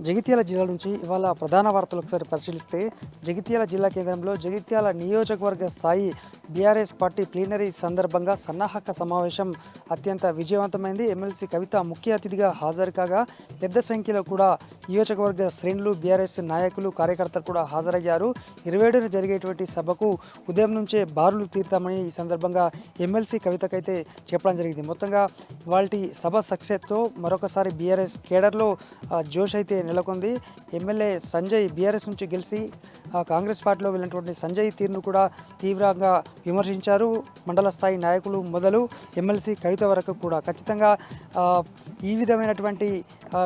జగిత్యాల జిల్లా నుంచి ఇవాళ ప్రధాన వార్తలు ఒకసారి పరిశీలిస్తే జగిత్యాల జిల్లా కేంద్రంలో జగిత్యాల నియోజకవర్గ స్థాయి బీఆర్ఎస్ పార్టీ ప్లీనరీ సందర్భంగా సన్నాహక సమావేశం అత్యంత విజయవంతమైంది. ఎమ్మెల్సీ కవిత ముఖ్య అతిథిగా హాజరు కాగా పెద్ద సంఖ్యలో కూడా నియోజకవర్గ శ్రేణులు బీఆర్ఎస్ నాయకులు కార్యకర్తలు కూడా హాజరయ్యారు. 27న జరిగేటువంటి సభకు ఉదయం నుంచే బారులు తీరుతామని ఈ సందర్భంగా ఎమ్మెల్సీ కవితకైతే చెప్పడం జరిగింది. మొత్తంగా వాళ్ళ సభ సక్సెస్తో మరొకసారి బీఆర్ఎస్ కేడర్లో జోష్ అయితే నెలకొంది. ఎమ్మెల్యే సంజయ్ బీఆర్ఎస్ నుంచి గెలిచి కాంగ్రెస్ పార్టీలో వెళ్ళినటువంటి సంజయ్ తీరును కూడా తీవ్రంగా విమర్శించారు. మండల స్థాయి నాయకులు మొదలు ఎమ్మెల్సీ కవిత వరకు కూడా ఖచ్చితంగా ఈ విధమైనటువంటి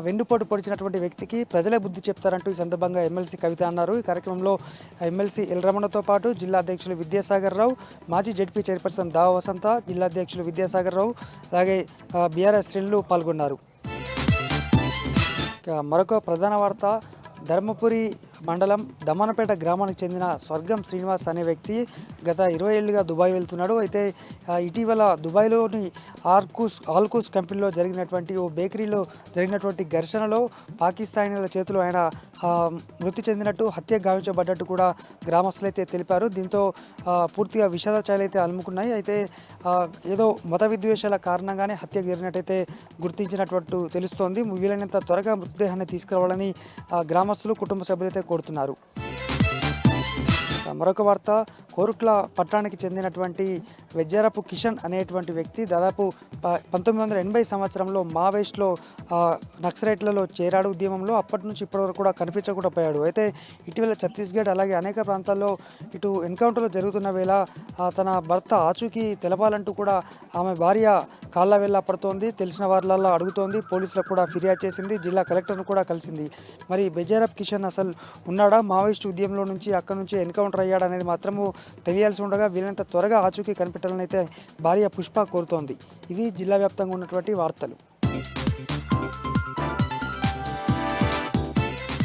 వెన్నుపోటు పొడిచినటువంటి వ్యక్తికి ప్రజలే బుద్ధి చెప్తారంటూ ఈ సందర్భంగా ఎమ్మెల్సీ కవిత అన్నారు. ఈ కార్యక్రమంలో ఎమ్మెల్సీ ఎల్ రమణతో పాటు జిల్లా అధ్యక్షులు విద్యాసాగర్ రావు, మాజీ జెడ్పీ చైర్పర్సన్ దావ వసంత, జిల్లా అధ్యక్షులు విద్యాసాగర్ రావు, అలాగే బీఆర్ఎస్ శ్రేణులు పాల్గొన్నారు. మరొక ప్రధాన వార్త, ధర్మపురి మండలం దమ్మనపేట గ్రామానికి చెందిన స్వర్గం శ్రీనివాస్ అనే వ్యక్తి గత 20 ఏళ్ళుగా దుబాయ్ వెళ్తున్నాడు. అయితే ఇటీవల దుబాయ్లోని ఆల్కూస్ కంపెనీలో జరిగినటువంటి ఓ బేకరీలో జరిగినటువంటి ఘర్షణలో పాకిస్తానీల చేతిలో ఆయన మృతి చెందినట్టు, హత్య గావించబడ్డట్టు కూడా గ్రామస్తులైతే తెలిపారు. దీంతో పూర్తిగా విషాద ఛాయలైతే అలుముకున్నాయి. అయితే ఏదో మత విద్వేషాల కారణంగానే హత్య జరిగినట్టయితే గుర్తించినట్టు తెలుస్తోంది. వీలైనంత త్వరగా మృతదేహాన్ని తీసుకురావాలని గ్రామస్తులు, కుటుంబ సభ్యులైతే కోరుతున్నారు. మరొక వార్త, కోరుట్ల పట్టణానికి చెందినటువంటి వెజ్జారపు కిషన్ అనేటువంటి వ్యక్తి దాదాపు 1980 సంవత్సరంలో మావోయిస్టులో నక్సలైట్లలో చేరాడు ఉద్యమంలో. అప్పటి నుంచి ఇప్పటివరకు కూడా కనిపించకుండా పోయాడు. అయితే ఇటీవల ఛత్తీస్గఢ్ అలాగే అనేక ప్రాంతాల్లో ఇటు ఎన్కౌంటర్లు జరుగుతున్న వేళ తన భర్త ఆచూకీ తెలపాలంటూ కూడా ఆమె భార్య కాళ్ళ వెళ్ళ పడుతోంది. తెలిసిన వాళ్ళల్లో అడుగుతోంది. పోలీసులకు కూడా ఫిర్యాదు చేసింది. జిల్లా కలెక్టర్ను కూడా కలిసింది. మరి బెజారప్ కిషన్ అసలు ఉన్నాడా, మావోయిస్టు ఉద్యమంలో నుంచి అక్కడి నుంచి ఎన్కౌంటర్ అయ్యాడు అనేది మాత్రము తెలియాల్సి ఉండగా వీళ్ళంత త్వరగా ఆచూకీ కనిపెట్టాలని అయితే భార్య పుష్ప కోరుతోంది. ఇవి జిల్లా వ్యాప్తంగా ఉన్నటువంటి వార్తలు.